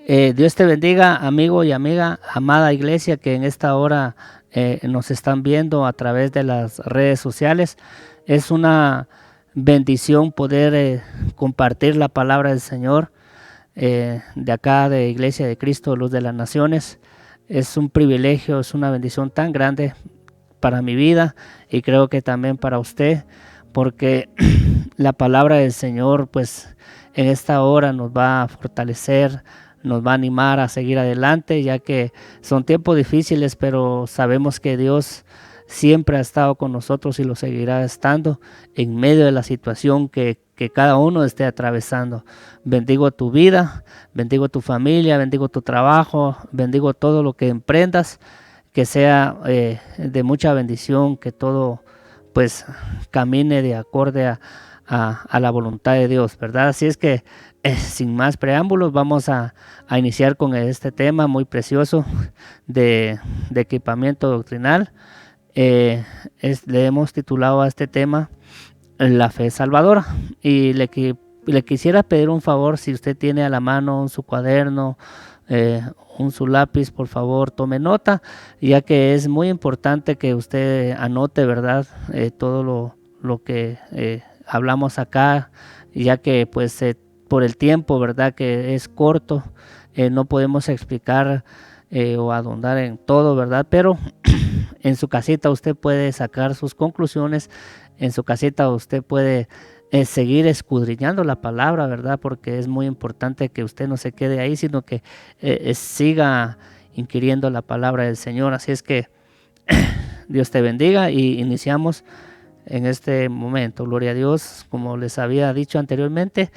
Dios te bendiga, amigo y amiga, amada iglesia que en esta hora nos están viendo a través de las redes sociales. Es una bendición poder compartir la palabra del Señor de acá de Iglesia de Cristo, Luz de las Naciones. Es un privilegio, es una bendición tan grande para mi vida y creo que también para usted, porque la palabra del Señor pues en esta hora nos va a fortalecer, nos va a animar a seguir adelante, ya que son tiempos difíciles, pero sabemos que Dios siempre ha estado con nosotros y lo seguirá estando en medio de la situación que cada uno esté atravesando. Bendigo tu vida, bendigo tu familia, bendigo tu trabajo, bendigo todo lo que emprendas, que sea de mucha bendición, que todo pues camine de acorde a la voluntad de Dios, ¿verdad? Así es que sin más preámbulos vamos a iniciar con este tema muy precioso de equipamiento doctrinal. Le hemos titulado a este tema La Fe Salvadora, y le quisiera pedir un favor, si usted tiene a la mano su cuaderno, su lápiz, por favor tome nota, ya que es muy importante que usted anote, ¿verdad? Todo lo que hablamos acá, ya que pues por el tiempo, ¿verdad? Que es corto, no podemos explicar o ahondar en todo, ¿verdad? Pero en su casita usted puede sacar sus conclusiones, en su casita usted puede seguir escudriñando la palabra, ¿verdad? Porque es muy importante que usted no se quede ahí, sino que siga inquiriendo la palabra del Señor. Así es que Dios te bendiga y iniciamos en este momento. Gloria a Dios. Como les había dicho anteriormente,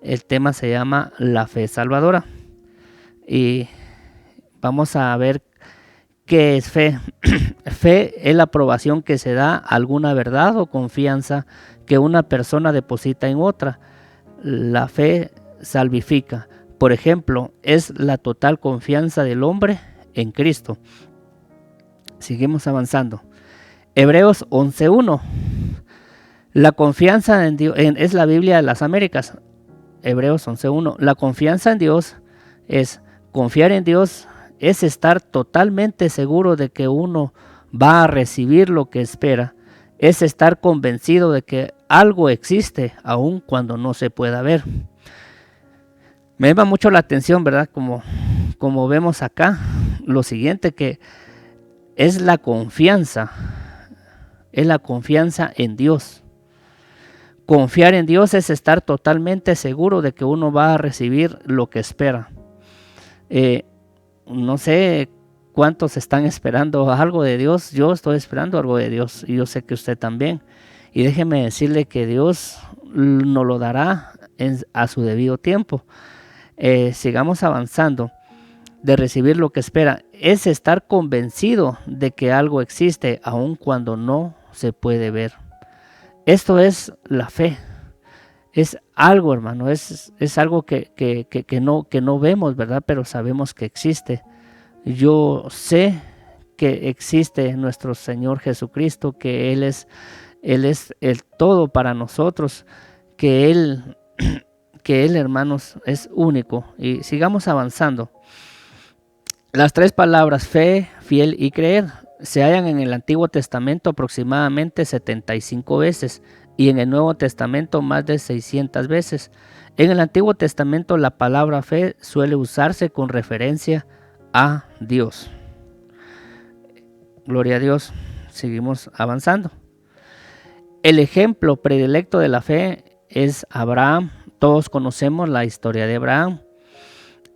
el tema se llama La Fe Salvadora. Y vamos a ver qué es fe. Fe es la aprobación que se da a alguna verdad o confianza que una persona deposita en otra. La fe salvifica. Por ejemplo, es la total confianza del hombre en Cristo. Seguimos avanzando. Hebreos 11:1. La confianza en Dios es la Biblia de las Américas. Hebreos 11:1. La confianza en Dios es confiar en Dios, es estar totalmente seguro de que uno va a recibir lo que espera, es estar convencido de que algo existe aun cuando no se pueda ver. Me llama mucho la atención, ¿verdad? Como vemos acá, lo siguiente, que es la confianza en Dios. Confiar en Dios es estar totalmente seguro de que uno va a recibir lo que espera. No sé cuántos están esperando algo de Dios. Yo estoy esperando algo de Dios y yo sé que usted también. Y déjeme decirle que Dios nos lo dará a su debido tiempo. Sigamos avanzando. De recibir lo que espera es estar convencido de que algo existe aun cuando no se puede ver. Esto es la fe. Es algo, hermano, es algo que no vemos, ¿verdad? Pero sabemos que existe. Yo sé que existe nuestro Señor Jesucristo, que Él es el todo para nosotros, que Él, hermanos, es único. Y sigamos avanzando. Las tres palabras fe, fiel y creer se hallan en el Antiguo Testamento aproximadamente 75 veces y en el Nuevo Testamento más de 600 veces. En el Antiguo Testamento la palabra fe suele usarse con referencia a Dios. Gloria a Dios. Seguimos avanzando. El ejemplo predilecto de la fe es Abraham. Todos conocemos la historia de Abraham.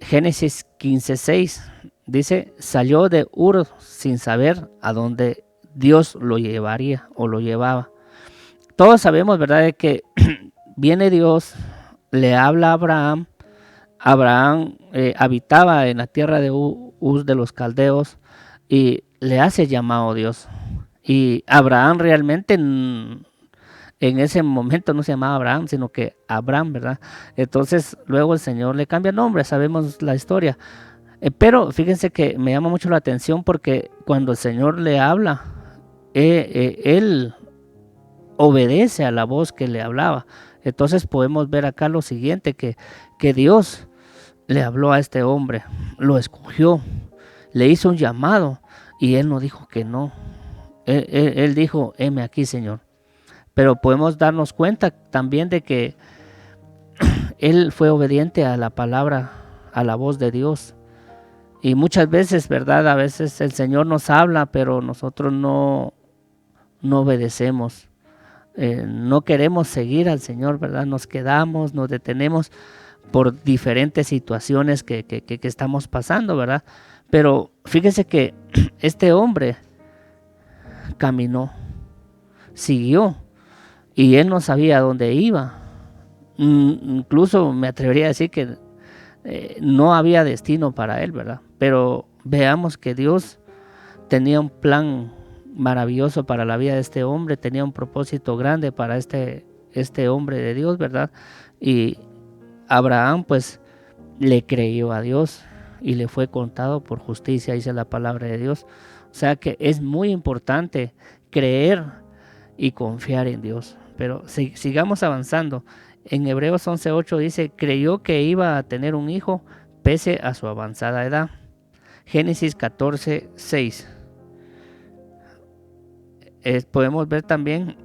Génesis 15:6 dice, salió de Ur sin saber a dónde Dios lo llevaría o lo llevaba. Todos sabemos, ¿verdad?, de que viene Dios, le habla a Abraham. Abraham habitaba en la tierra de Uz de los caldeos y le hace llamado Dios. Y Abraham realmente en ese momento no se llamaba Abraham, sino que Abram, ¿verdad? Entonces luego el Señor le cambia nombre, sabemos la historia. Pero fíjense que me llama mucho la atención porque cuando el Señor le habla, él obedece a la voz que le hablaba. Entonces podemos ver acá lo siguiente, que Dios le habló a este hombre, lo escogió, le hizo un llamado y él no dijo que no. Él dijo, heme aquí, Señor. Pero podemos darnos cuenta también de que él fue obediente a la palabra, a la voz de Dios. Y muchas veces, ¿verdad? A veces el Señor nos habla, pero nosotros no obedecemos. No queremos seguir al Señor, ¿verdad? Nos quedamos, nos detenemos por diferentes situaciones que estamos pasando, ¿verdad? Pero fíjese que este hombre caminó, siguió, y él no sabía a dónde iba. Incluso me atrevería a decir que no había destino para él, ¿verdad? Pero veamos que Dios tenía un plan maravilloso para la vida de este hombre, tenía un propósito grande para este hombre de Dios, ¿verdad? Y Abraham pues le creyó a Dios y le fue contado por justicia, dice la palabra de Dios. O sea que es muy importante creer y confiar en Dios. Pero sigamos avanzando. En Hebreos 11:8 dice, creyó que iba a tener un hijo pese a su avanzada edad. Génesis 14:6. Podemos ver también,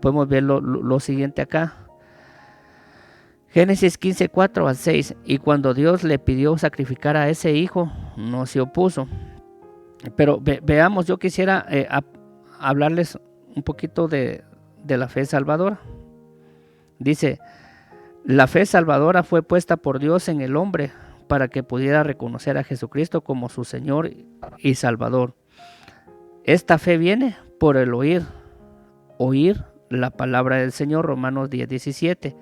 podemos ver lo siguiente acá. Génesis 15:4-6. Y cuando Dios le pidió sacrificar a ese hijo, no se opuso. Pero veamos, yo quisiera hablarles un poquito de la fe salvadora. Dice, la fe salvadora fue puesta por Dios en el hombre para que pudiera reconocer a Jesucristo como su Señor y Salvador. Esta fe viene por el oír la palabra del Señor, Romanos 10:17.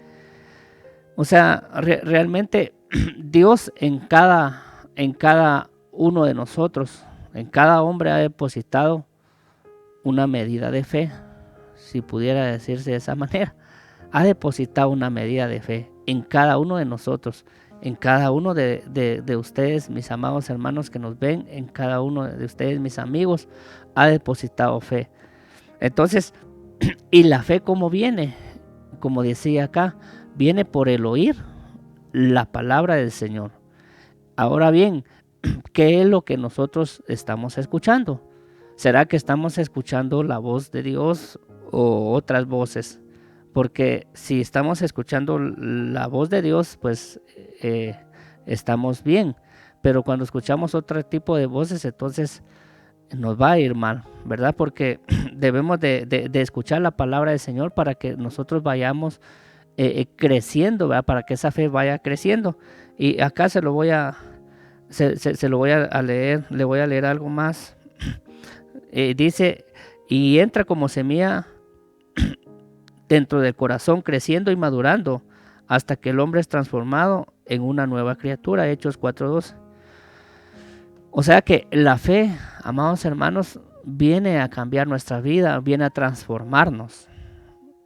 O sea, realmente Dios en cada uno de nosotros, en cada hombre ha depositado una medida de fe, si pudiera decirse de esa manera. Ha depositado una medida de fe en cada uno de nosotros, en cada uno de ustedes, mis amados hermanos que nos ven, en cada uno de ustedes, mis amigos, ha depositado fe. Entonces, ¿y la fe cómo viene? Como decía acá, viene por el oír la palabra del Señor. Ahora bien, ¿qué es lo que nosotros estamos escuchando? ¿Será que estamos escuchando la voz de Dios o otras voces? Porque si estamos escuchando la voz de Dios, pues estamos bien. Pero cuando escuchamos otro tipo de voces, entonces nos va a ir mal, ¿verdad? Porque debemos de escuchar la palabra del Señor para que nosotros vayamos creciendo, ¿verdad? Para que esa fe vaya creciendo. Y acá se lo voy a leer, le voy a leer algo más. Dice, y entra como semilla dentro del corazón, creciendo y madurando hasta que el hombre es transformado en una nueva criatura. Hechos 4:12. O sea que la fe, amados hermanos, viene a cambiar nuestra vida, viene a transformarnos.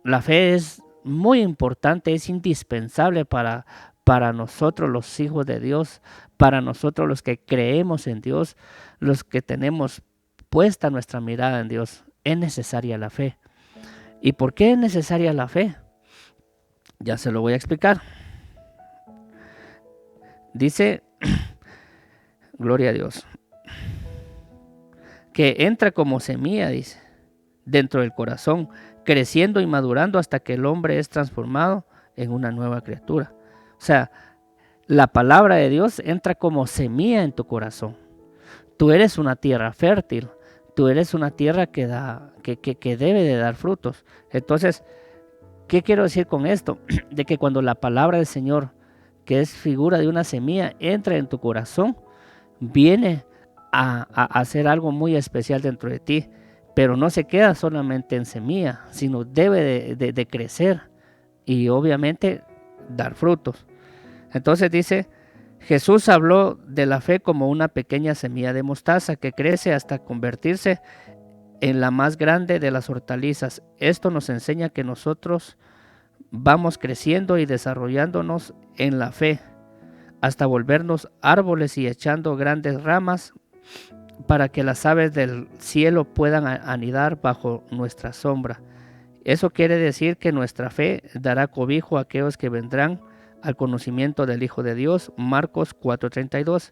La fe es muy importante, es indispensable para nosotros los hijos de Dios, para nosotros los que creemos en Dios, los que tenemos puesta nuestra mirada en Dios. Es necesaria la fe. ¿Y por qué es necesaria la fe? Ya se lo voy a explicar. Dice, gloria a Dios, que entra como semilla, dice, dentro del corazón, creciendo y madurando hasta que el hombre es transformado en una nueva criatura. O sea, la palabra de Dios entra como semilla en tu corazón. Tú eres una tierra fértil, tú eres una tierra que debe de dar frutos. Entonces, ¿qué quiero decir con esto? De que cuando la palabra del Señor, que es figura de una semilla, entra en tu corazón, viene a hacer algo muy especial dentro de ti, pero no se queda solamente en semilla, sino debe de crecer y obviamente dar frutos. Entonces dice, Jesús habló de la fe como una pequeña semilla de mostaza que crece hasta convertirse en la más grande de las hortalizas. Esto nos enseña que nosotros vamos creciendo y desarrollándonos en la fe hasta volvernos árboles y echando grandes ramas para que las aves del cielo puedan anidar bajo nuestra sombra. Eso quiere decir que nuestra fe dará cobijo a aquellos que vendrán al conocimiento del Hijo de Dios, Marcos 4:32.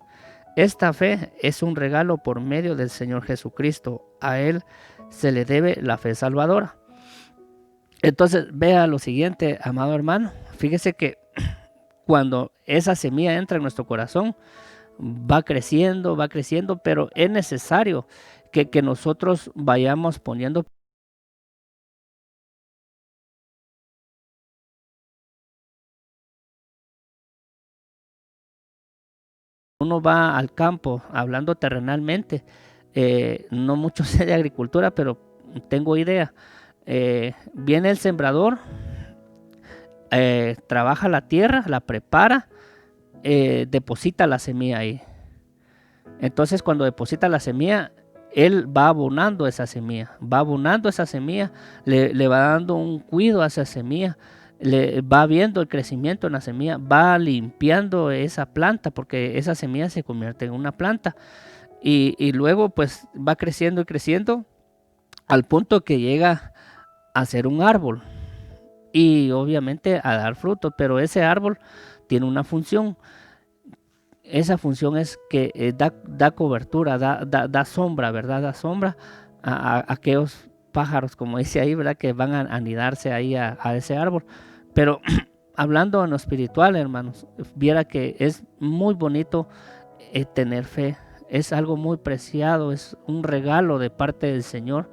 Esta fe es un regalo por medio del Señor Jesucristo. A Él se le debe la fe salvadora. Entonces, vea lo siguiente, amado hermano. Fíjese que cuando esa semilla entra en nuestro corazón, va creciendo, pero es necesario que nosotros vayamos poniendo. Uno va al campo, hablando terrenalmente, no mucho sé de agricultura, pero tengo idea. Viene el sembrador, trabaja la tierra, la prepara, deposita la semilla ahí. Entonces cuando deposita la semilla, él va abonando esa semilla, le va dando un cuidado a esa semilla, le va viendo el crecimiento en la semilla, va limpiando esa planta, porque esa semilla se convierte en una planta, y luego pues va creciendo y creciendo al punto que llega a ser un árbol y obviamente a dar fruto, pero ese árbol tiene una función. Esa función es que da cobertura, da sombra, ¿verdad? Da sombra a aquellos pájaros, como dice ahí, ¿verdad? Que van a anidarse ahí a ese árbol. Pero hablando en lo espiritual, hermanos, viera que es muy bonito tener fe. Es algo muy preciado, es un regalo de parte del Señor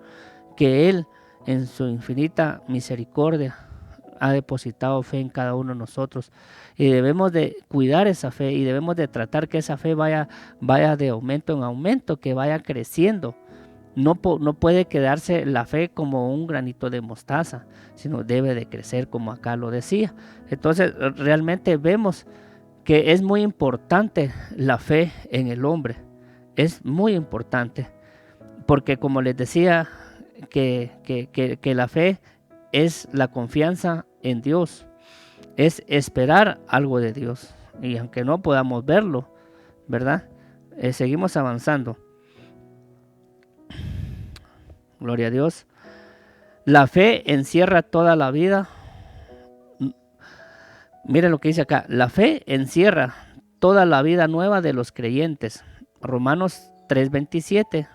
que Él, en su infinita misericordia, ha depositado fe en cada uno de nosotros, y debemos de cuidar esa fe y debemos de tratar que esa fe vaya de aumento en aumento, que vaya creciendo. No puede quedarse la fe como un granito de mostaza, sino debe de crecer, como acá lo decía. Entonces realmente vemos que es muy importante la fe en el hombre, es muy importante, porque como les decía, que la fe es la confianza en Dios, es esperar algo de Dios. Y aunque no podamos verlo, ¿verdad? Seguimos avanzando. Gloria a Dios. La fe encierra toda la vida. Miren lo que dice acá. La fe encierra toda la vida nueva de los creyentes. Romanos 3:27,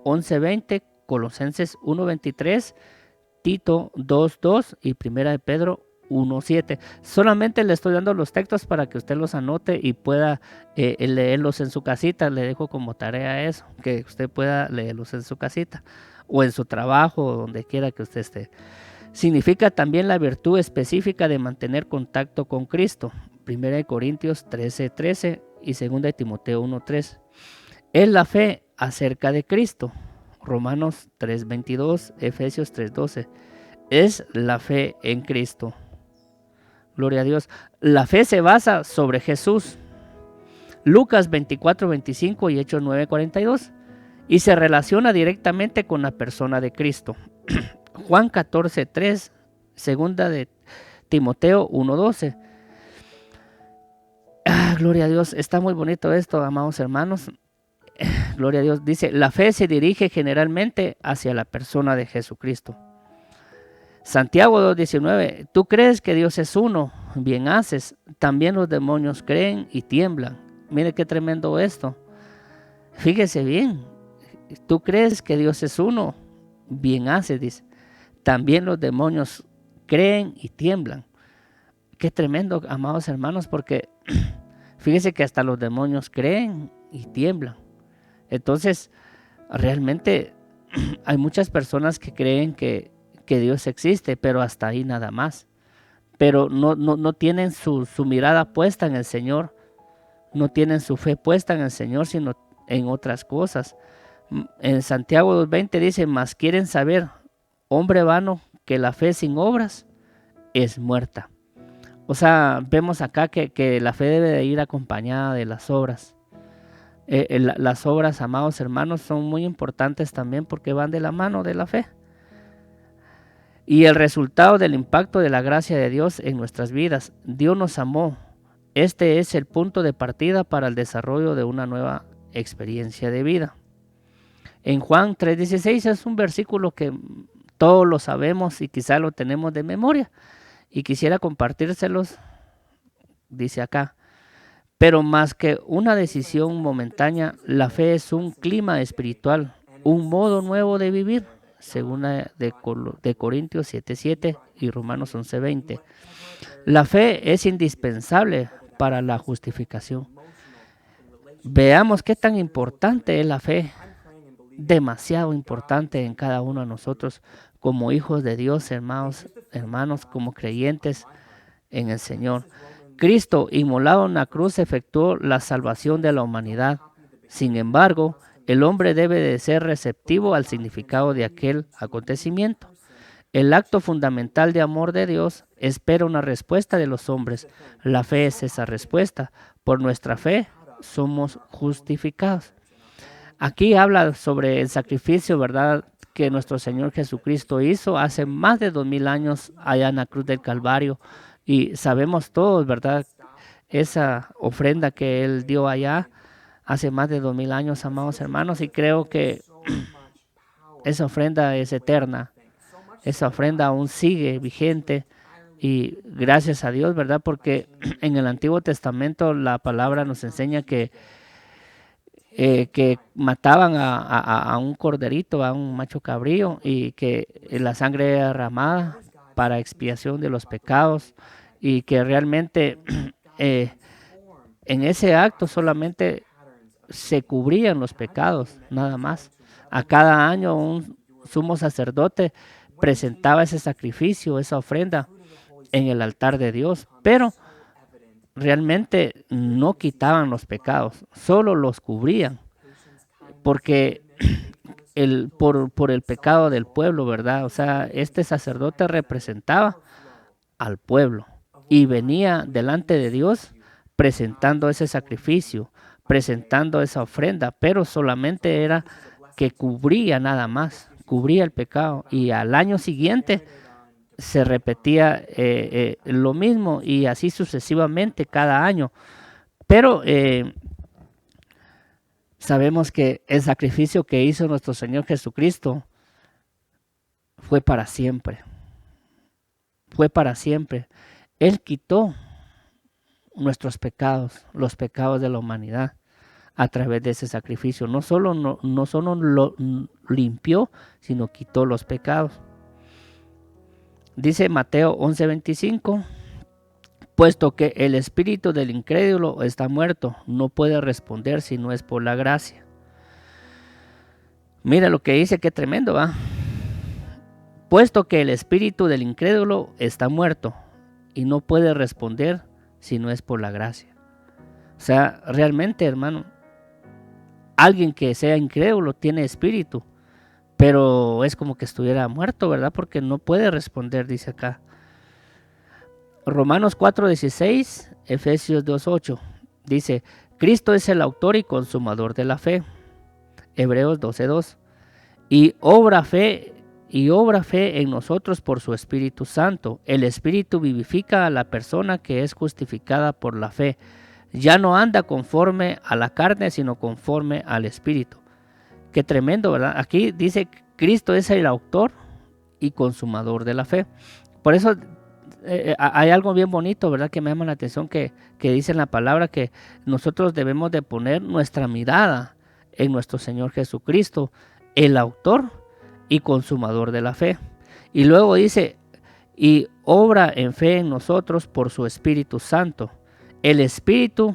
11:20, Colosenses 1:23, Tito 2:2 y Primera de Pedro 1:7. Solamente le estoy dando los textos para que usted los anote y pueda leerlos en su casita. Le dejo como tarea eso, que usted pueda leerlos en su casita o en su trabajo o donde quiera que usted esté. Significa también la virtud específica de mantener contacto con Cristo. 1 Corintios 13:13 y 2 Timoteo 1:3. Es la fe acerca de Cristo. Romanos 3:22, Efesios 3:12. Es la fe en Cristo. Gloria a Dios. La fe se basa sobre Jesús. Lucas 24:25 y Hechos 9:42. Y se relaciona directamente con la persona de Cristo. Juan 14:3, segunda de Timoteo 1:12. Gloria a Dios, está muy bonito esto, amados hermanos. Gloria a Dios. Dice, la fe se dirige generalmente hacia la persona de Jesucristo. Santiago 2:19, tú crees que Dios es uno, bien haces, también los demonios creen y tiemblan. Mire qué tremendo esto. Fíjese bien, tú crees que Dios es uno, bien haces, dice, también los demonios creen y tiemblan. Qué tremendo, amados hermanos, porque fíjese que hasta los demonios creen y tiemblan. Entonces, realmente hay muchas personas que creen que Dios existe, pero hasta ahí nada más. Pero no tienen su mirada puesta en el Señor, no tienen su fe puesta en el Señor, sino en otras cosas. En Santiago 2:20 dice, mas quieren saber, hombre vano, que la fe sin obras es muerta. O sea, vemos acá que la fe debe de ir acompañada de las obras. Las obras, amados hermanos, son muy importantes también porque van de la mano de la fe. Y el resultado del impacto de la gracia de Dios en nuestras vidas. Dios nos amó. Este es el punto de partida para el desarrollo de una nueva experiencia de vida. En Juan 3:16 es un versículo que todos lo sabemos y quizá lo tenemos de memoria. Y quisiera compartírselos dice acá. Pero más que una decisión momentánea, la fe es un clima espiritual, un modo nuevo de vivir, según de Corintios 7:7 y Romanos 11:20. La fe es indispensable para la justificación. Veamos qué tan importante es la fe, demasiado importante en cada uno de nosotros como hijos de Dios, hermanos, como creyentes en el Señor. Cristo, inmolado en la cruz, efectuó la salvación de la humanidad. Sin embargo, el hombre debe de ser receptivo al significado de aquel acontecimiento. El acto fundamental de amor de Dios espera una respuesta de los hombres. La fe es esa respuesta. Por nuestra fe somos justificados. Aquí habla sobre el sacrificio, ¿verdad?, que nuestro Señor Jesucristo hizo hace más de 2000 años allá en la cruz del Calvario. Y sabemos todos, ¿verdad?, esa ofrenda que Él dio allá hace más de 2000 años, amados hermanos. Y creo que esa ofrenda es eterna. Esa ofrenda aún sigue vigente. Y gracias a Dios, ¿verdad? Porque en el Antiguo Testamento la palabra nos enseña que mataban a un corderito, a un macho cabrío, y que la sangre era derramada para expiación de los pecados, y que realmente en ese acto solamente se cubrían los pecados, nada más. A cada año un sumo sacerdote presentaba ese sacrificio, esa ofrenda en el altar de Dios, pero realmente no quitaban los pecados, solo los cubrían, porque por el pecado del pueblo, ¿verdad? O sea, este sacerdote representaba al pueblo y venía delante de Dios presentando ese sacrificio, presentando esa ofrenda, pero solamente era que cubría nada más, cubría el pecado, y al año siguiente se repetía lo mismo, y así sucesivamente cada año. Pero sabemos que el sacrificio que hizo nuestro Señor Jesucristo fue para siempre. Fue para siempre. Él quitó nuestros pecados, los pecados de la humanidad, a través de ese sacrificio. No solo lo limpió, sino quitó los pecados. Dice Mateo 11:25, puesto que el espíritu del incrédulo está muerto, no puede responder si no es por la gracia. Mira lo que dice, qué tremendo, ¿va? Puesto que el espíritu del incrédulo está muerto y no puede responder si no es por la gracia. O sea, realmente, hermano, alguien que sea incrédulo tiene espíritu, pero es como que estuviera muerto, ¿verdad? Porque no puede responder, dice acá. Romanos 4:16, Efesios 2:8, dice, Cristo es el autor y consumador de la fe. Hebreos 12:2, y obra fe en nosotros por su Espíritu Santo. El Espíritu vivifica a la persona que es justificada por la fe. Ya no anda conforme a la carne, sino conforme al Espíritu. Qué tremendo, ¿verdad? Aquí dice Cristo es el autor y consumador de la fe. Por eso hay algo bien bonito, ¿verdad?, que me llama la atención, que dice en la palabra que nosotros debemos de poner nuestra mirada en nuestro Señor Jesucristo, el autor y consumador de la fe. Y luego dice, y obra en fe en nosotros por su Espíritu Santo. El Espíritu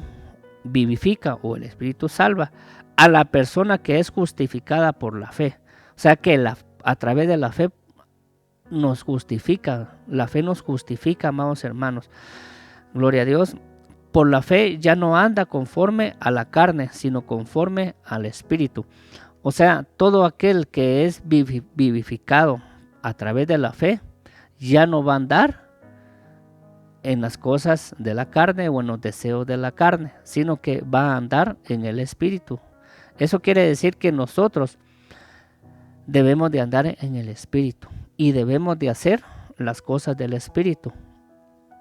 vivifica, o el Espíritu salva a la persona que es justificada por la fe. O sea que a través de la fe nos justifica, la fe nos justifica, amados hermanos. Gloria a Dios. Por la fe ya no anda conforme a la carne, sino conforme al Espíritu. O sea, todo aquel que es vivificado a través de la fe ya no va a andar en las cosas de la carne o en los deseos de la carne, sino que va a andar en el Espíritu. Eso quiere decir que nosotros debemos de andar en el Espíritu y debemos de hacer las cosas del Espíritu,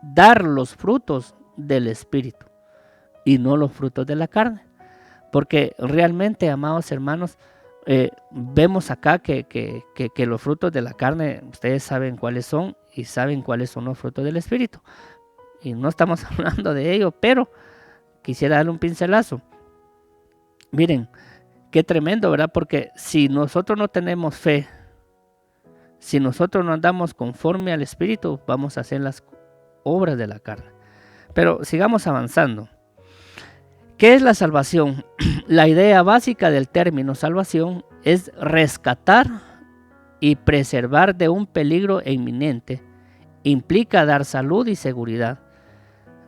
dar los frutos del Espíritu y no los frutos de la carne. Porque realmente, amados hermanos, vemos acá que los frutos de la carne, ustedes saben cuáles son y saben cuáles son los frutos del Espíritu. y no estamos hablando de ello, pero quisiera darle un pincelazo. Miren, qué tremendo, ¿verdad? Porque si nosotros no tenemos fe, si nosotros no andamos conforme al Espíritu, vamos a hacer las obras de la carne. Pero sigamos avanzando. ¿Qué es la salvación? La idea básica del término salvación es rescatar y preservar de un peligro inminente. Implica dar salud y seguridad.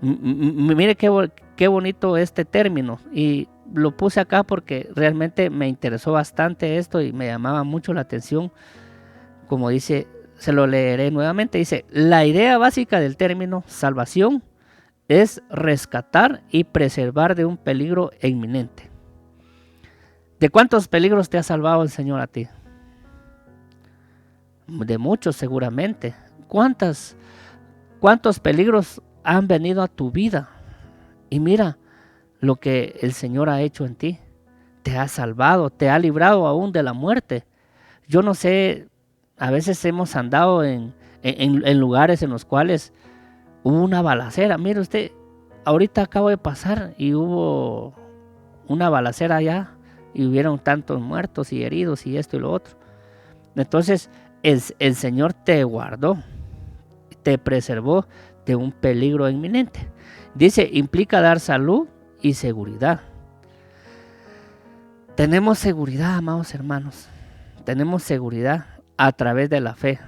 Mire qué bonito este término, y lo puse acá porque realmente me interesó bastante esto y me llamaba mucho la atención. Como dice, se lo leeré nuevamente, dice: la idea básica del término salvación es rescatar y preservar de un peligro inminente. ¿De cuántos peligros te ha salvado el Señor a ti? De muchos, seguramente. ¿Cuántos peligros han venido a tu vida? Y mira lo que el Señor ha hecho en ti. Te ha salvado, te ha librado aún de la muerte. Yo no sé, a veces hemos andado en lugares en los cuales hubo una balacera. Mire usted, ahorita acabo de pasar y hubo una balacera allá y hubieron tantos muertos y heridos y esto y lo otro. Entonces el Señor te guardó, te preservó de un peligro inminente. Dice, implica dar salud y seguridad. Tenemos seguridad, amados hermanos. Tenemos seguridad a través de la fe.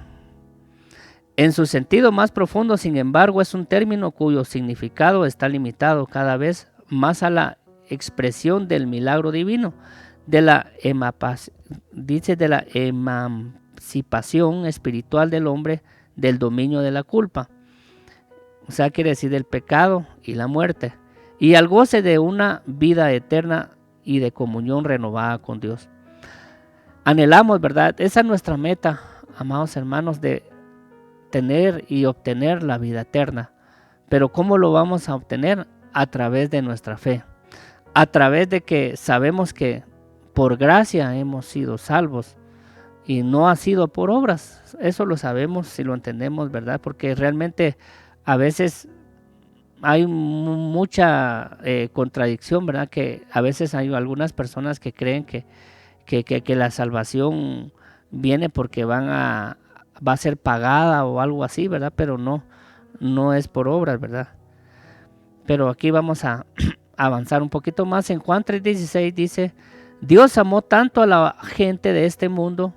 En su sentido más profundo, sin embargo, es un término cuyo significado está limitado cada vez más a la expresión del milagro divino, de la emancipación espiritual del hombre del dominio de la culpa. O sea, quiere decir del pecado y la muerte, y al goce de una vida eterna y de comunión renovada con Dios. Anhelamos, ¿verdad? Esa es nuestra meta, amados hermanos, de tener y obtener la vida eterna. Pero ¿cómo lo vamos a obtener? A través de nuestra fe. A través de que sabemos que por gracia hemos sido salvos y no ha sido por obras. Eso lo sabemos si lo entendemos, ¿verdad? Porque realmente a veces hay mucha contradicción, ¿verdad? Que a veces hay algunas personas que creen que la salvación viene porque va a ser pagada o algo así, ¿verdad? Pero no es por obras, ¿verdad? Pero aquí vamos a avanzar un poquito más. En Juan 3:16 dice: Dios amó tanto a la gente de este mundo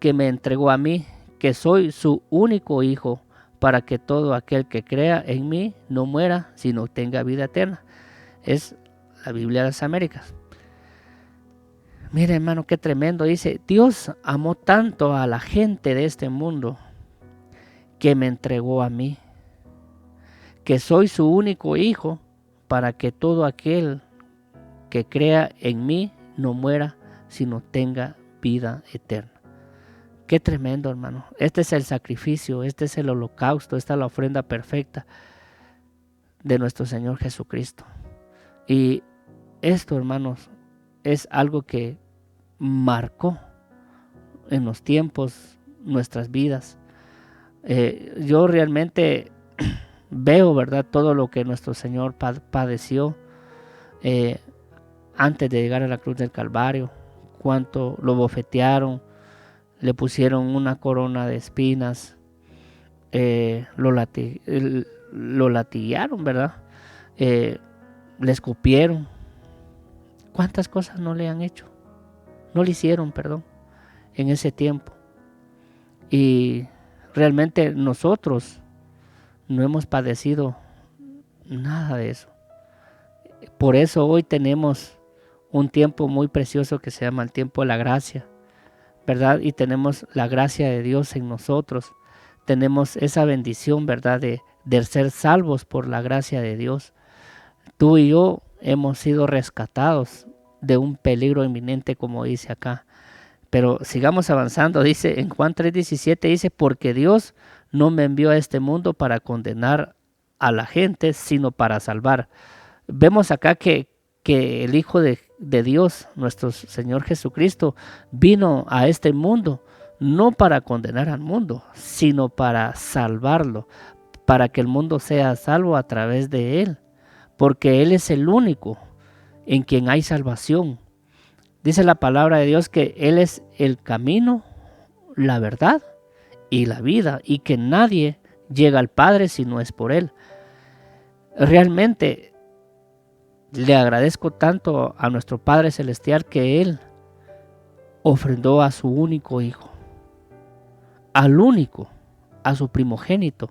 que me entregó a mí, que soy su único hijo, para que todo aquel que crea en mí no muera, sino tenga vida eterna. Es la Biblia de las Américas. Mire, hermano, qué tremendo. Dice: Dios amó tanto a la gente de este mundo que me entregó a mí, que soy su único hijo, para que todo aquel que crea en mí no muera, sino tenga vida eterna. Qué tremendo, hermano. Este es el sacrificio, este es el holocausto, esta es la ofrenda perfecta de nuestro Señor Jesucristo. Y esto, hermanos, es algo que marcó en los tiempos nuestras vidas. Yo realmente veo, ¿verdad?, todo lo que nuestro Señor padeció antes de llegar a la cruz del Calvario, cuánto lo bofetearon, le pusieron una corona de espinas, lo latigaron, ¿verdad? Le escupieron. ¿Cuántas cosas no le han hecho? No le hicieron, perdón, en ese tiempo. Y realmente nosotros no hemos padecido nada de eso. Por eso hoy tenemos un tiempo muy precioso que se llama el tiempo de la gracia, ¿verdad? Y tenemos la gracia de Dios en nosotros. Tenemos esa bendición, ¿verdad?, de ser salvos por la gracia de Dios. Tú y yo hemos sido rescatados de un peligro inminente, como dice acá. Pero sigamos avanzando. Dice en Juan 3:17, dice: porque Dios no me envió a este mundo para condenar a la gente, sino para salvar. Vemos acá que el Hijo de Dios, nuestro Señor Jesucristo, vino a este mundo no para condenar al mundo, sino para salvarlo, para que el mundo sea salvo a través de Él, porque Él es el único en quien hay salvación. Dice la palabra de Dios que Él es el camino, la verdad y la vida, y que nadie llega al Padre si no es por Él. Realmente le agradezco tanto a nuestro Padre Celestial que Él ofrendó a su único Hijo, al único, a su primogénito,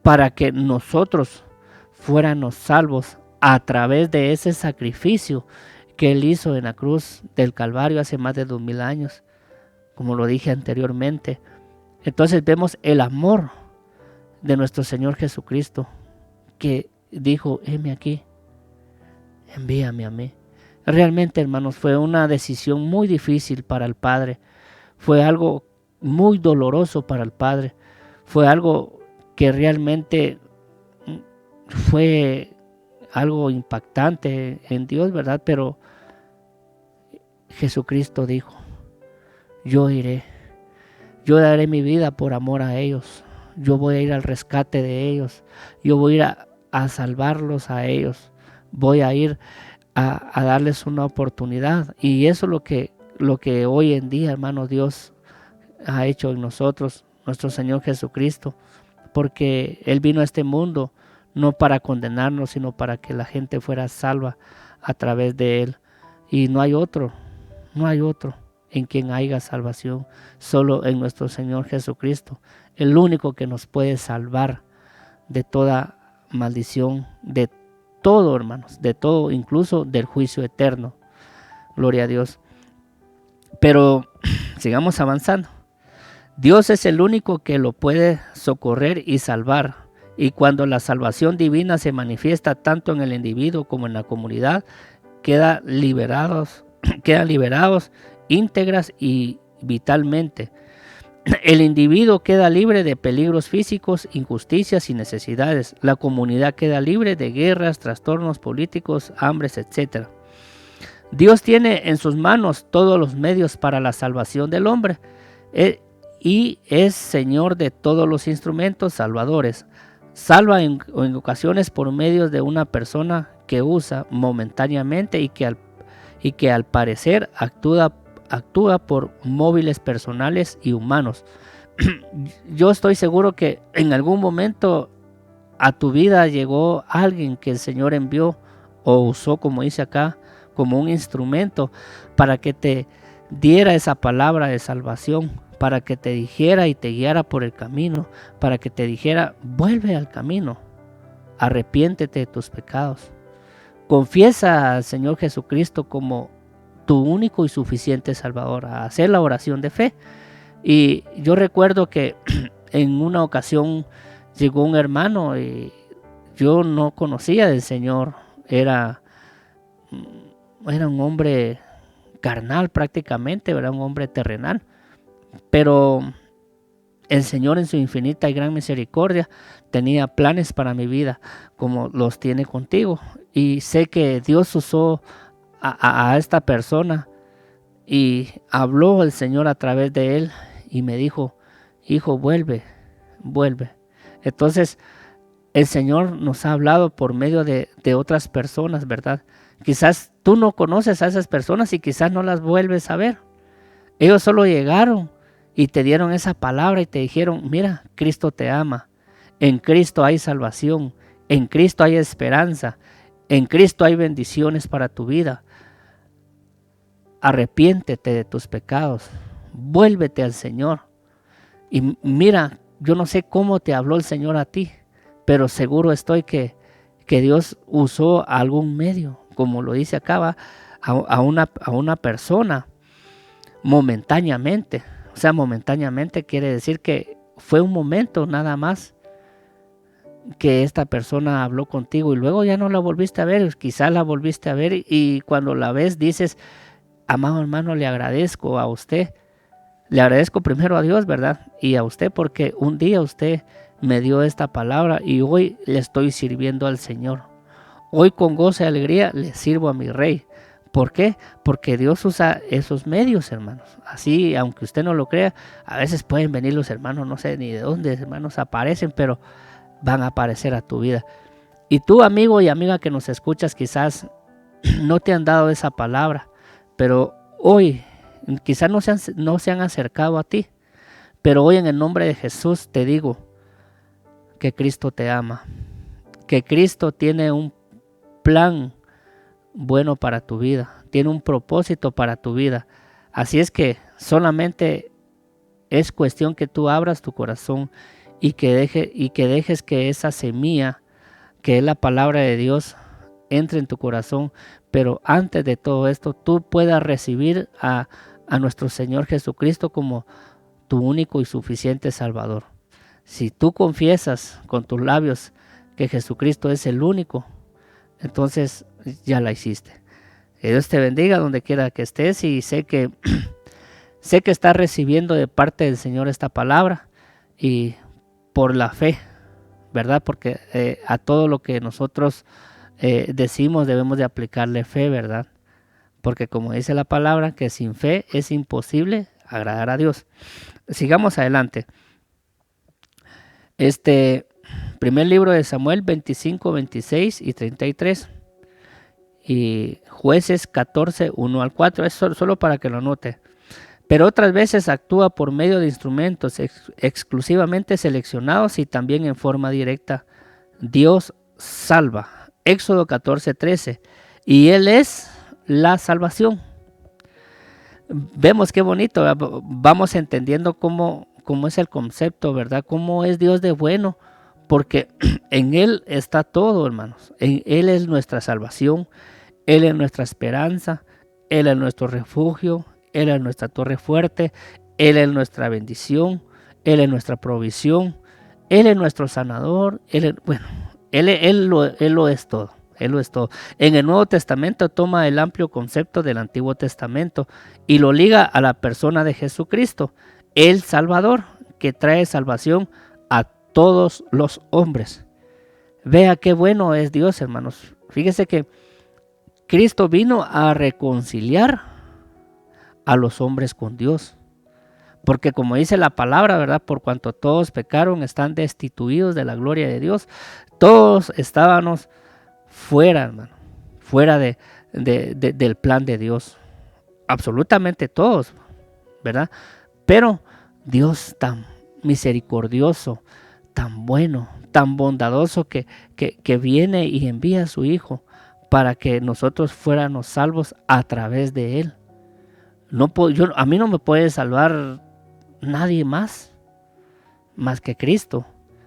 para que nosotros fuéramos salvos a través de ese sacrificio que Él hizo en la cruz del Calvario hace más de 2000 años, como lo dije anteriormente. Entonces vemos el amor de nuestro Señor Jesucristo, que dijo: heme aquí, envíame a mí. Realmente, hermanos, fue una decisión muy difícil para el Padre, fue algo muy doloroso para el Padre, fue algo que realmente fue algo impactante en Dios, ¿verdad? Pero Jesucristo dijo: yo iré, yo daré mi vida por amor a ellos, yo voy a ir al rescate de ellos, yo voy a ir a salvarlos a ellos, voy a ir a darles una oportunidad. Y eso es lo que hoy en día, hermano, Dios ha hecho en nosotros, nuestro Señor Jesucristo, porque Él vino a este mundo no para condenarnos, sino para que la gente fuera salva a través de Él. Y no hay otro en quien haya salvación, solo en nuestro Señor Jesucristo, el único que nos puede salvar de toda maldición, de todo, hermanos, de todo, incluso del juicio eterno. Gloria a Dios. Pero sigamos avanzando. Dios es el único que lo puede socorrer y salvar. Y cuando la salvación divina se manifiesta tanto en el individuo como en la comunidad, quedan liberados íntegras y vitalmente. El individuo queda libre de peligros físicos, injusticias y necesidades. La comunidad queda libre de guerras, trastornos políticos, hambres, etc. Dios tiene en sus manos todos los medios para la salvación del hombre y es Señor de todos los instrumentos salvadores. Salva en ocasiones por medio de una persona que usa momentáneamente y que al parecer actúa por móviles personales y humanos. Yo estoy seguro que en algún momento a tu vida llegó alguien que el Señor envió o usó, como dice acá, como un instrumento para que te diera esa palabra de salvación, para que te dijera y te guiara por el camino, para que te dijera: vuelve al camino, arrepiéntete de tus pecados, confiesa al Señor Jesucristo como tu único y suficiente Salvador, a hacer la oración de fe. Y yo recuerdo que en una ocasión llegó un hermano y yo no conocía del Señor, era un hombre carnal prácticamente, era un hombre terrenal, pero el Señor en su infinita y gran misericordia tenía planes para mi vida como los tiene contigo, y sé que Dios usó a esta persona y habló el Señor a través de él y me dijo: hijo, vuelve. Entonces el Señor nos ha hablado por medio de otras personas, ¿verdad? Quizás tú no conoces a esas personas y quizás no las vuelves a ver. Ellos solo llegaron y te dieron esa palabra y te dijeron: mira, Cristo te ama, en Cristo hay salvación, en Cristo hay esperanza, en Cristo hay bendiciones para tu vida. Arrepiéntete de tus pecados, vuélvete al Señor. Y mira, yo no sé cómo te habló el Señor a ti, pero seguro estoy que Dios usó algún medio, como lo dice acá, a una persona momentáneamente. O sea, momentáneamente quiere decir que fue un momento nada más que esta persona habló contigo y luego ya no la volviste a ver. Quizás la volviste a ver y cuando la ves dices: amado hermano, le agradezco a usted. Le agradezco primero a Dios, ¿verdad? Y a usted, porque un día usted me dio esta palabra y hoy le estoy sirviendo al Señor. Hoy con gozo y alegría le sirvo a mi Rey. ¿Por qué? Porque Dios usa esos medios, hermanos. Así, aunque usted no lo crea, a veces pueden venir los hermanos, no sé ni de dónde, hermanos, aparecen, pero van a aparecer a tu vida. Y tú, amigo y amiga que nos escuchas, quizás no te han dado esa palabra, pero hoy quizás no se han acercado a ti, pero hoy en el nombre de Jesús te digo que Cristo te ama, que Cristo tiene un plan bueno para tu vida, tiene un propósito para tu vida. Así es que solamente es cuestión que tú abras tu corazón y que dejes que esa semilla, que es la palabra de Dios, entre en tu corazón. Pero antes de todo esto, tú puedas recibir a nuestro Señor Jesucristo como tu único y suficiente Salvador. Si tú confiesas con tus labios que Jesucristo es el único, entonces ya la hiciste. Que Dios te bendiga donde quiera que estés, y sé que estás recibiendo de parte del Señor esta palabra, y por la fe, ¿verdad? Porque a todo lo que nosotros decimos debemos de aplicarle fe, ¿verdad? Porque como dice la palabra, que sin fe es imposible agradar a Dios. Sigamos adelante. Primer libro de Samuel 25, 26 y 33. Y Jueces 14, 1 al 4. Es solo para que lo anote. Pero otras veces actúa por medio de instrumentos exclusivamente seleccionados y también en forma directa. Dios salva. Éxodo 14, 13. Y Él es la salvación. Vemos qué bonito. Vamos entendiendo cómo es el concepto, ¿verdad? Cómo es Dios de bueno. Porque en Él está todo, hermanos. En Él es nuestra salvación. Él es nuestra esperanza. Él es nuestro refugio. Él es nuestra torre fuerte. Él es nuestra bendición. Él es nuestra provisión. Él es nuestro sanador. Él lo es todo. Él lo es todo. En el Nuevo Testamento toma el amplio concepto del Antiguo Testamento y lo liga a la persona de Jesucristo, el Salvador, que trae salvación a todos los hombres. Vea qué bueno es Dios, hermanos. Fíjese que Cristo vino a reconciliar a los hombres con Dios. Porque como dice la palabra, ¿verdad? Por cuanto todos pecaron, están destituidos de la gloria de Dios. Todos estábamos fuera, hermano, fuera del plan de Dios. Absolutamente todos, ¿verdad? Pero Dios tan misericordioso, tan bueno, tan bondadoso que viene y envía a su Hijo para que nosotros fuéramos salvos a través de Él. A mí no me puede salvar nadie más que Cristo.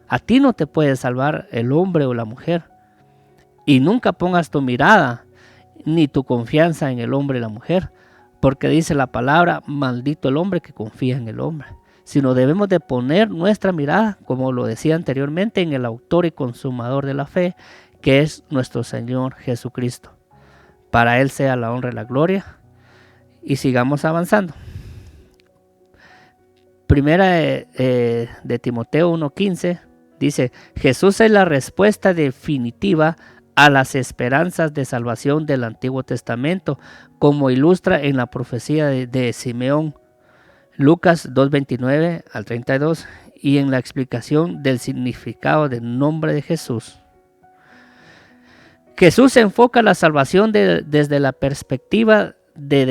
A ti no te puede salvar el hombre o la mujer. Y nunca pongas tu mirada ni tu confianza en el hombre y la mujer, porque dice la palabra, maldito el hombre que confía en el hombre. Sino debemos de poner nuestra mirada, como lo decía anteriormente, en el autor y consumador de la fe, que es nuestro Señor Jesucristo. Para Él sea la honra y la gloria. Y sigamos avanzando. Primera de Timoteo 1:15 dice, Jesús es la respuesta definitiva a las esperanzas de salvación del Antiguo Testamento, como ilustra en la profecía de Simeón, Lucas 2:29 al 32, y en la explicación del significado del nombre de Jesús. Jesús enfoca la salvación desde la perspectiva del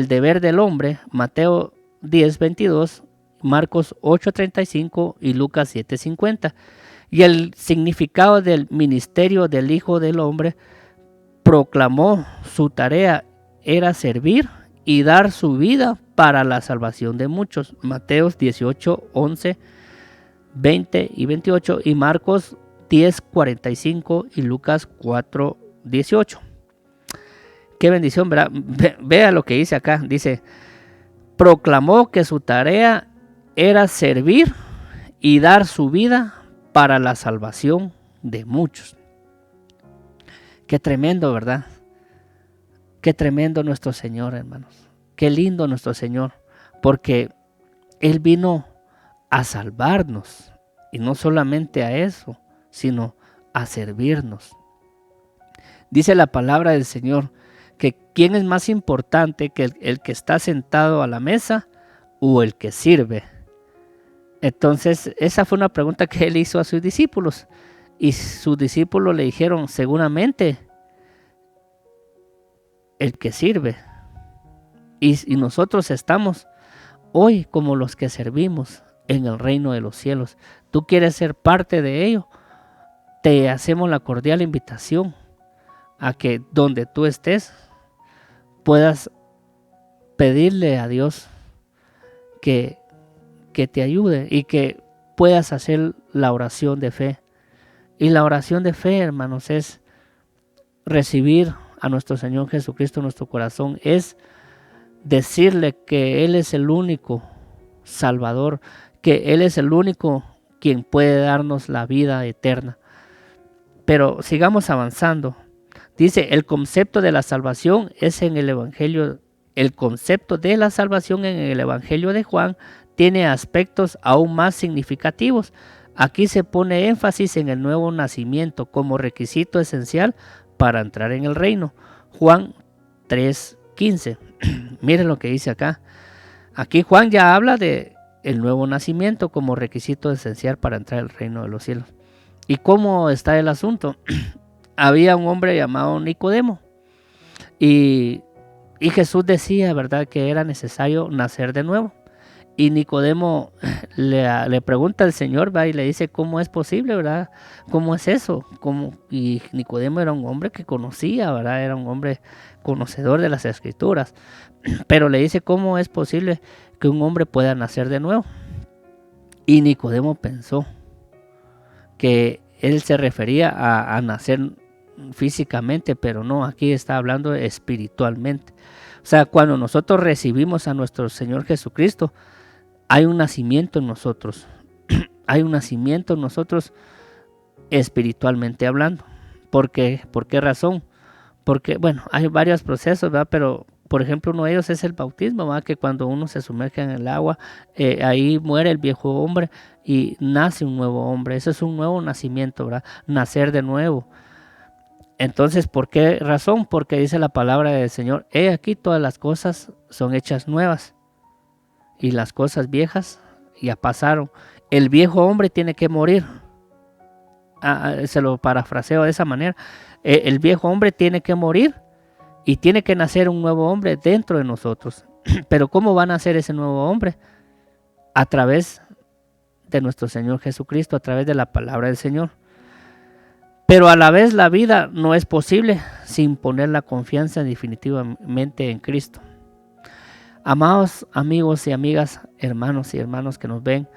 deber del hombre, Mateo 10:22, Marcos 8:35 y Lucas 7:50. Y el significado del ministerio del Hijo del Hombre proclamó su tarea era servir y dar su vida para la salvación de muchos. Mateo 18:11, 20 y 28 y Marcos 10:45 y Lucas 4:18. Qué bendición, ¿verdad? Vea lo que dice acá. Dice, proclamó que su tarea era servir y dar su vida para la salvación de muchos. Qué tremendo, ¿verdad? Qué tremendo nuestro Señor, hermanos. Qué lindo nuestro Señor, porque Él vino a salvarnos, y no solamente a eso, sino a servirnos. Dice la palabra del Señor que quién es más importante que el que está sentado a la mesa o el que sirve. Entonces, esa fue una pregunta que él hizo a sus discípulos. Y sus discípulos le dijeron, seguramente, el que sirve. Y nosotros estamos hoy como los que servimos en el reino de los cielos. ¿Tú quieres ser parte de ello? Te hacemos la cordial invitación a que donde tú estés puedas pedirle a Dios que te ayude y que puedas hacer la oración de fe. Y la oración de fe, hermanos, es recibir a nuestro Señor Jesucristo en nuestro corazón, es decirle que Él es el único Salvador, que Él es el único quien puede darnos la vida eterna. Pero sigamos avanzando. Dice, el concepto de la salvación es en el Evangelio. El concepto de la salvación en el Evangelio de Juan tiene aspectos aún más significativos. Aquí se pone énfasis en el nuevo nacimiento como requisito esencial para entrar en el reino. Juan 3:15. Miren lo que dice acá. Aquí Juan ya habla de el nuevo nacimiento como requisito esencial para entrar al reino de los cielos. ¿Y cómo está el asunto? Había un hombre llamado Nicodemo y Jesús decía, ¿verdad?, que era necesario nacer de nuevo. Y Nicodemo le pregunta al Señor, ¿va?, y le dice, ¿cómo es posible, verdad? ¿Cómo es eso? Y Nicodemo era un hombre que conocía, ¿verdad? Era un hombre conocedor de las Escrituras. Pero le dice, ¿cómo es posible que un hombre pueda nacer de nuevo? Y Nicodemo pensó que él se refería a nacer físicamente, pero no, aquí está hablando espiritualmente. O sea, cuando nosotros recibimos a nuestro Señor Jesucristo, hay un nacimiento en nosotros. Hay un nacimiento en nosotros espiritualmente hablando. ¿Por qué? ¿Por qué razón? Porque, bueno, hay varios procesos, ¿verdad? Pero, por ejemplo, uno de ellos es el bautismo, ¿verdad? Que cuando uno se sumerge en el agua, ahí muere el viejo hombre y nace un nuevo hombre. Eso es un nuevo nacimiento, ¿verdad? Nacer de nuevo. Entonces, ¿por qué razón? Porque dice la palabra del Señor, he aquí todas las cosas son hechas nuevas y las cosas viejas ya pasaron. El viejo hombre tiene que morir. Se lo parafraseo de esa manera. El viejo hombre tiene que morir y tiene que nacer un nuevo hombre dentro de nosotros. Pero ¿cómo va a nacer ese nuevo hombre? A través de nuestro Señor Jesucristo, a través de la palabra del Señor. Pero a la vez la vida no es posible sin poner la confianza definitivamente en Cristo. Amados amigos y amigas, hermanos y hermanas que nos ven,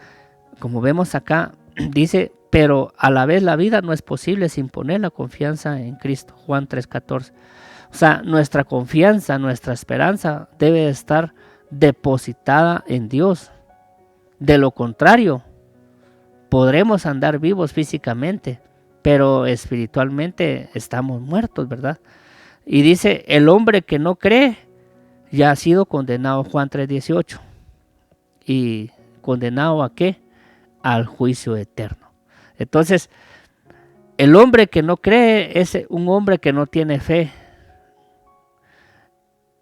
como vemos acá, dice, pero a la vez la vida no es posible sin poner la confianza en Cristo. Juan 3:14. O sea, nuestra confianza, nuestra esperanza debe estar depositada en Dios. De lo contrario, podremos andar vivos físicamente, pero espiritualmente estamos muertos, ¿verdad? Y dice, el hombre que no cree ya ha sido condenado, Juan 3:18. ¿Y condenado a qué? Al juicio eterno. Entonces, el hombre que no cree es un hombre que no tiene fe.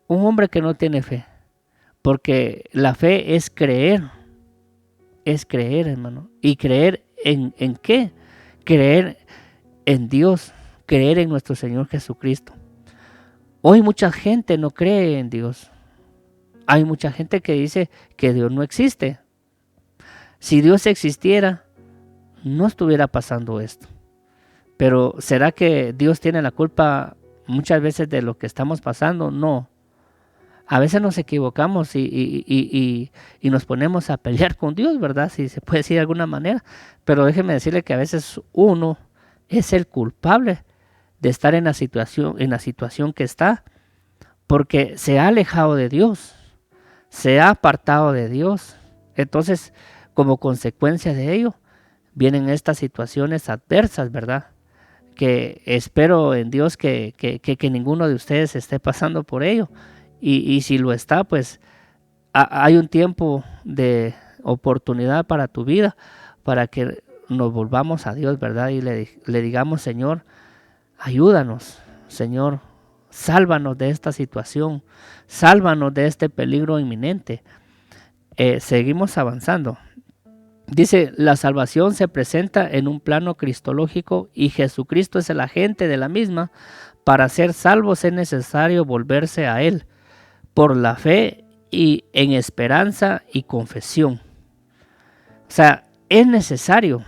Un hombre que no tiene fe. Porque la fe es creer. Es creer, hermano. ¿Y creer en qué? Creer en Dios. Creer en nuestro Señor Jesucristo. Hoy mucha gente no cree en Dios. Hay mucha gente que dice que Dios no existe. Si Dios existiera, no estuviera pasando esto. Pero ¿será que Dios tiene la culpa muchas veces de lo que estamos pasando? No. A veces nos equivocamos y nos ponemos a pelear con Dios, ¿verdad? Si se puede decir de alguna manera. Pero déjeme decirle que a veces uno es el culpable de estar en la situación que está, porque se ha alejado de Dios, se ha apartado de Dios. Entonces, como consecuencia de ello, vienen estas situaciones adversas, ¿verdad? Que espero en Dios que ninguno de ustedes esté pasando por ello. Y si lo está, pues hay un tiempo de oportunidad para tu vida, para que nos volvamos a Dios, ¿verdad? Y le digamos, Señor, ayúdanos, Señor, sálvanos de esta situación, sálvanos de este peligro inminente. Seguimos avanzando. Dice, la salvación se presenta en un plano cristológico y Jesucristo es el agente de la misma. Para ser salvos es necesario volverse a Él por la fe y en esperanza y confesión. O sea, es necesario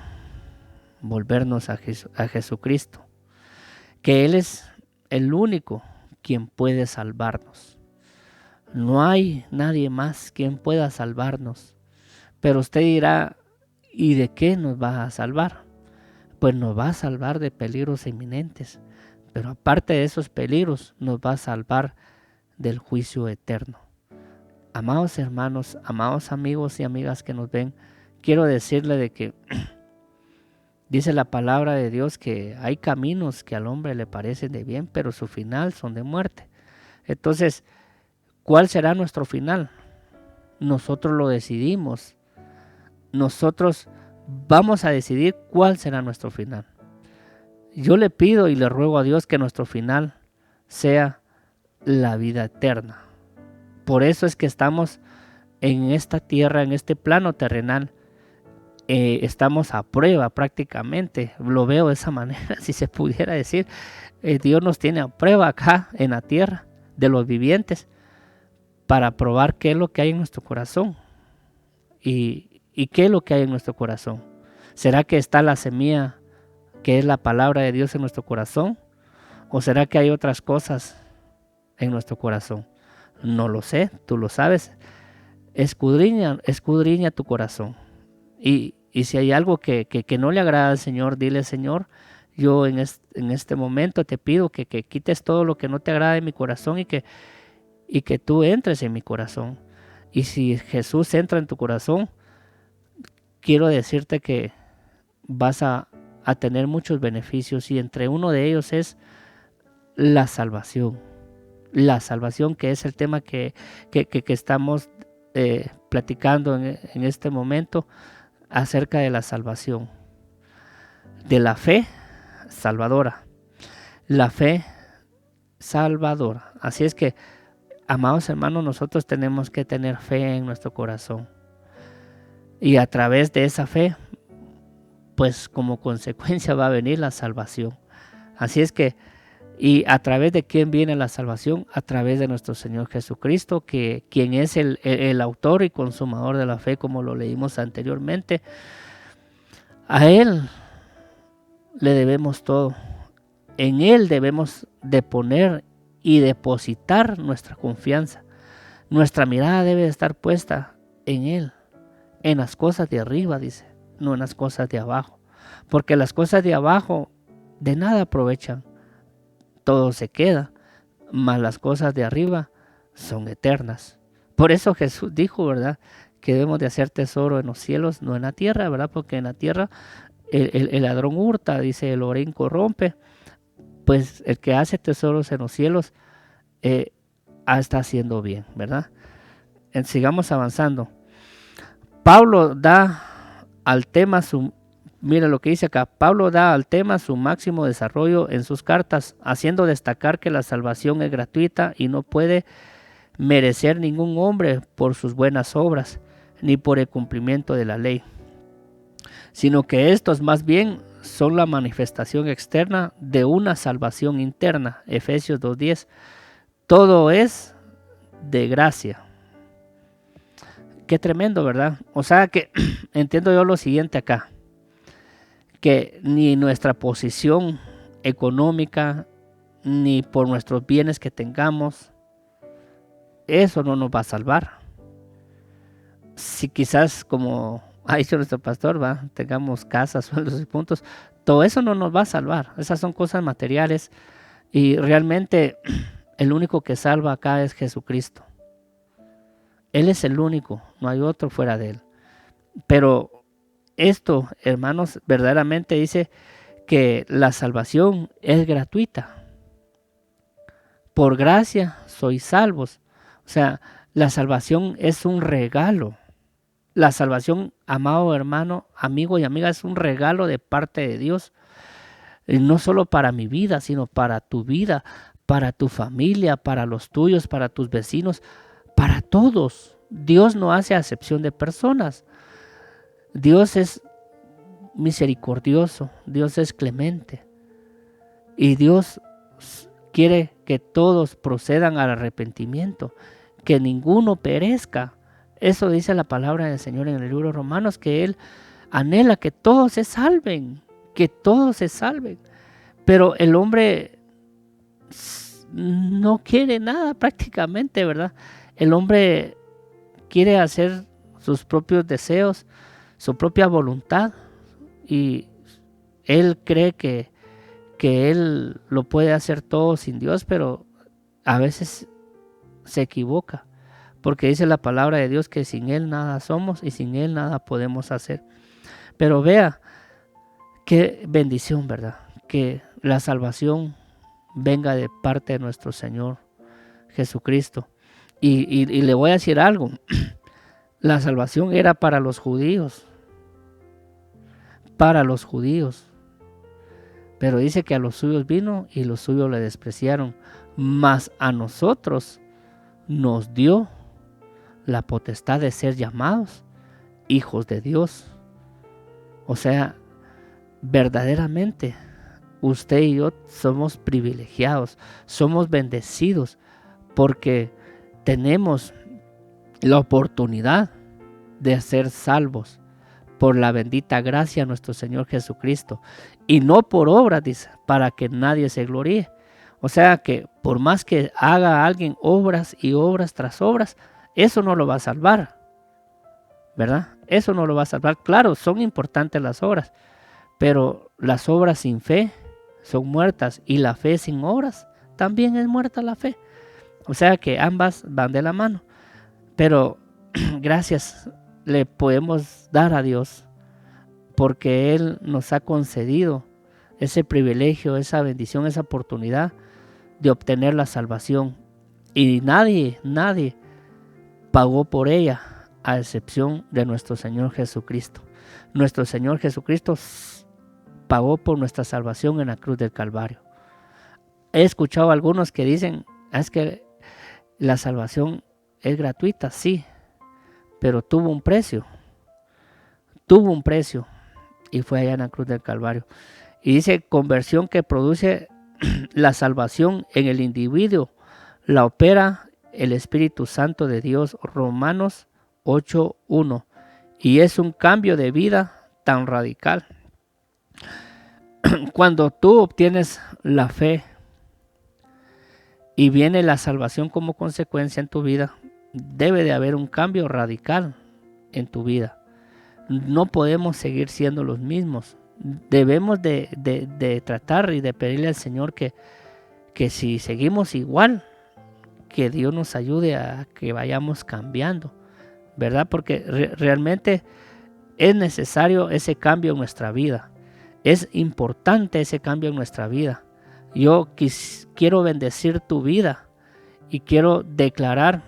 volvernos a Jesucristo, que Él es el único quien puede salvarnos. No hay nadie más quien pueda salvarnos. Pero usted dirá, ¿y de qué nos va a salvar? Pues nos va a salvar de peligros inminentes, pero aparte de esos peligros, nos va a salvar del juicio eterno. Amados hermanos, amados amigos y amigas que nos ven, quiero decirle de que dice la palabra de Dios que hay caminos que al hombre le parecen de bien, pero su final son de muerte. Entonces, ¿cuál será nuestro final? Nosotros lo decidimos. Nosotros vamos a decidir cuál será nuestro final. Yo le pido y le ruego a Dios que nuestro final sea la vida eterna. Por eso es que estamos en esta tierra, en este plano terrenal. Estamos a prueba prácticamente. Lo veo de esa manera, si se pudiera decir. Dios nos tiene a prueba acá en la tierra de los vivientes para probar qué es lo que hay en nuestro corazón. ¿Y qué es lo que hay en nuestro corazón? ¿Será que está la semilla que es la palabra de Dios en nuestro corazón? ¿O será que hay otras cosas en nuestro corazón? No lo sé, tú lo sabes. Escudriña tu corazón. Y si hay algo que no le agrada al Señor, dile: Señor, yo en este momento te pido que quites todo lo que no te agrada de mi corazón y que tú entres en mi corazón. Y si Jesús entra en tu corazón, quiero decirte que vas a tener muchos beneficios, y entre uno de ellos es la salvación. La salvación, que es el tema que estamos platicando en este momento acerca de la salvación, de la fe salvadora. La fe salvadora. Así es que, amados hermanos, nosotros tenemos que tener fe en nuestro corazón. Y a través de esa fe, pues como consecuencia va a venir la salvación. Así es que, ¿y a través de quién viene la salvación? A través de nuestro Señor Jesucristo, quien es el autor y consumador de la fe, como lo leímos anteriormente. A Él le debemos todo. En Él debemos de poner y depositar nuestra confianza. Nuestra mirada debe estar puesta en Él, en las cosas de arriba, dice, no en las cosas de abajo. Porque las cosas de abajo de nada aprovechan. Todo se queda, mas las cosas de arriba son eternas. Por eso Jesús dijo, ¿verdad?, que debemos de hacer tesoro en los cielos, no en la tierra, ¿verdad? Porque en la tierra el ladrón hurta, dice, el orín corrompe. Pues el que hace tesoros en los cielos está haciendo bien, ¿verdad? Sigamos avanzando. Pablo da al tema mira lo que dice acá. Pablo da al tema su máximo desarrollo en sus cartas, haciendo destacar que la salvación es gratuita y no puede merecer ningún hombre por sus buenas obras, ni por el cumplimiento de la ley, sino que estos más bien son la manifestación externa de una salvación interna. Efesios 2:10. Todo es de gracia. Qué tremendo, ¿verdad? O sea que entiendo yo lo siguiente acá, que ni nuestra posición económica, ni por nuestros bienes que tengamos, eso no nos va a salvar. Si quizás, como ha dicho nuestro pastor, tengamos casas, sueldos y puntos, todo eso no nos va a salvar. Esas son cosas materiales, y realmente el único que salva acá es Jesucristo. Él es el único, no hay otro fuera de Él. Pero esto, hermanos, verdaderamente dice que la salvación es gratuita. Por gracia sois salvos. O sea, la salvación es un regalo. La salvación, amado hermano, amigo y amiga, es un regalo de parte de Dios. Y no solo para mi vida, sino para tu vida, para tu familia, para los tuyos, para tus vecinos, para todos. Dios no hace acepción de personas. Dios es misericordioso, Dios es clemente y Dios quiere que todos procedan al arrepentimiento, que ninguno perezca. Eso dice la palabra del Señor en el libro de Romanos, que Él anhela que todos se salven, que todos se salven. Pero el hombre no quiere nada prácticamente, ¿verdad? El hombre quiere hacer sus propios deseos, su propia voluntad, y él cree que él lo puede hacer todo sin Dios, pero a veces se equivoca, porque dice la palabra de Dios que sin Él nada somos y sin Él nada podemos hacer. Pero vea qué bendición, ¿verdad? Que la salvación venga de parte de nuestro Señor Jesucristo. Y le voy a decir algo, la salvación era para los judíos, pero dice que a los suyos vino y los suyos le despreciaron, mas a nosotros nos dio la potestad de ser llamados hijos de Dios. O sea, verdaderamente usted y yo somos privilegiados, somos bendecidos porque tenemos la oportunidad de ser salvos por la bendita gracia de nuestro Señor Jesucristo, y no por obras, dice, para que nadie se gloríe. O sea que por más que haga alguien obras y obras tras obras, eso no lo va a salvar, ¿verdad? Eso no lo va a salvar. Claro, son importantes las obras, pero las obras sin fe son muertas, y la fe sin obras también es muerta la fe. O sea que ambas van de la mano. Pero gracias le podemos dar a Dios porque Él nos ha concedido ese privilegio, esa bendición, esa oportunidad de obtener la salvación. Y nadie pagó por ella, a excepción de nuestro Señor Jesucristo. Nuestro Señor Jesucristo pagó por nuestra salvación en la cruz del Calvario. He escuchado a algunos que dicen, es que la salvación es gratuita, sí, pero tuvo un precio, y fue allá en la cruz del Calvario. Y dice, conversión que produce la salvación en el individuo, la opera el Espíritu Santo de Dios, Romanos 8:1, y es un cambio de vida tan radical. Cuando tú obtienes la fe y viene la salvación como consecuencia en tu vida, debe de haber un cambio radical en tu vida. No podemos seguir siendo los mismos. Debemos de tratar y de pedirle al Señor que si seguimos igual, que Dios nos ayude a que vayamos cambiando, ¿verdad? Porque realmente es necesario ese cambio en nuestra vida. Es importante ese cambio en nuestra vida. Yo quiero bendecir tu vida y quiero declarar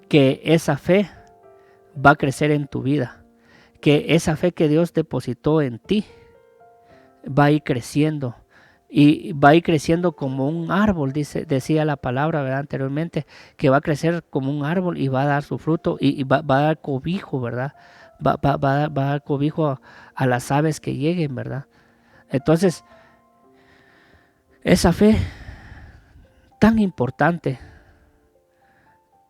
que esa fe va a crecer en tu vida, que esa fe que Dios depositó en ti va a ir creciendo, y va a ir creciendo como un árbol, decía la palabra, ¿verdad? Anteriormente, que va a crecer como un árbol y va a dar su fruto y va a dar cobijo, ¿verdad? Va a dar cobijo a las aves que lleguen, ¿verdad? Entonces, esa fe tan importante,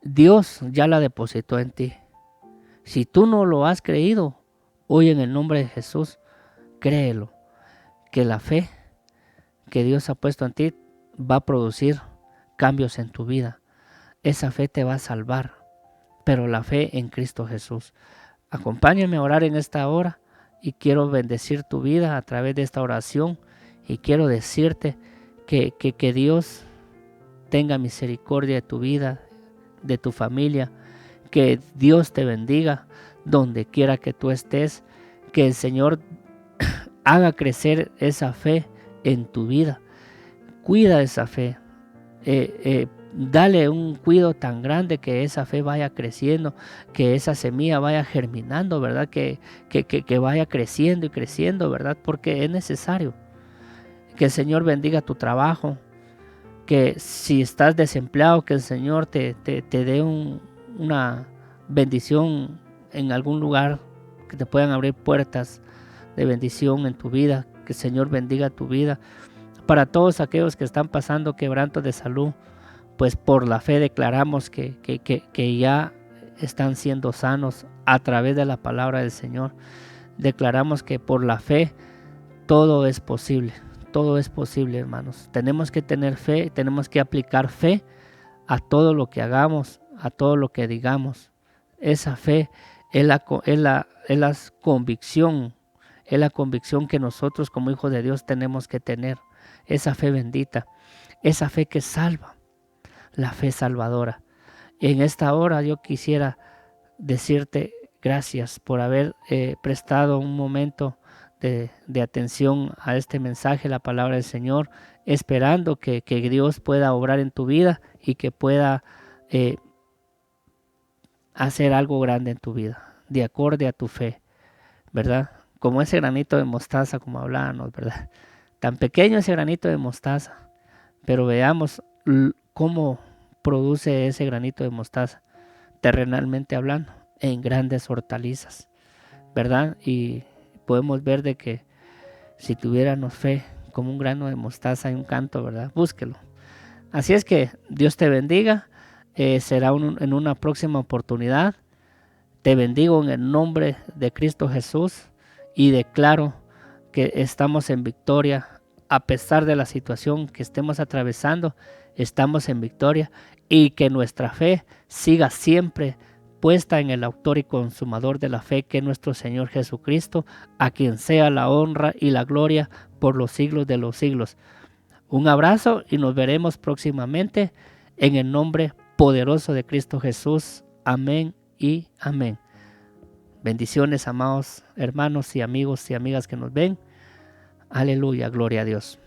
Dios ya la depositó en ti. Si tú no lo has creído, hoy en el nombre de Jesús, créelo, que la fe que Dios ha puesto en ti va a producir cambios en tu vida. Esa fe te va a salvar, pero la fe en Cristo Jesús. Acompáñame a orar en esta hora y quiero bendecir tu vida a través de esta oración, y quiero decirte que Dios tenga misericordia de tu vida, de tu familia, que Dios te bendiga donde quiera que tú estés, que el Señor haga crecer esa fe en tu vida. Cuida esa fe, dale un cuidado tan grande que esa fe vaya creciendo, que esa semilla vaya germinando, ¿verdad? Que vaya creciendo y creciendo, ¿verdad? Porque es necesario. Que el Señor bendiga tu trabajo, que si estás desempleado, que el Señor te dé una bendición en algún lugar que te puedan abrir puertas de bendición en tu vida, que el Señor bendiga tu vida. Para todos aquellos que están pasando quebranto de salud, pues por la fe declaramos que ya están siendo sanos a través de la palabra del Señor. Declaramos que por la fe todo es posible, hermanos. Tenemos que tener fe, tenemos que aplicar fe a todo lo que hagamos, a todo lo que digamos. Esa fe es la convicción que nosotros como hijos de Dios tenemos que tener. Esa fe bendita, esa fe que salva, la fe salvadora. En esta hora yo quisiera decirte gracias por haber prestado un momento de atención a este mensaje, la palabra del Señor, esperando que Dios pueda obrar en tu vida y que pueda hacer algo grande en tu vida, de acorde a tu fe, ¿verdad? Como ese granito de mostaza, como hablábamos, ¿verdad? Tan pequeño ese granito de mostaza, pero veamos cómo produce ese granito de mostaza, terrenalmente hablando, en grandes hortalizas, ¿verdad? Y podemos ver de que si tuviéramos fe como un grano de mostaza en un canto, ¿verdad? Búsquelo. Así es que Dios te bendiga. Será en una próxima oportunidad. Te bendigo en el nombre de Cristo Jesús y declaro que estamos en victoria. A pesar de la situación que estemos atravesando, estamos en victoria y que nuestra fe siga siempre puesta en el autor y consumador de la fe, que es nuestro Señor Jesucristo, a quien sea la honra y la gloria por los siglos de los siglos. Un abrazo y nos veremos próximamente en el nombre poderoso de Cristo Jesús. Amén y amén. Bendiciones, amados hermanos y amigos y amigas que nos ven. Aleluya, gloria a Dios.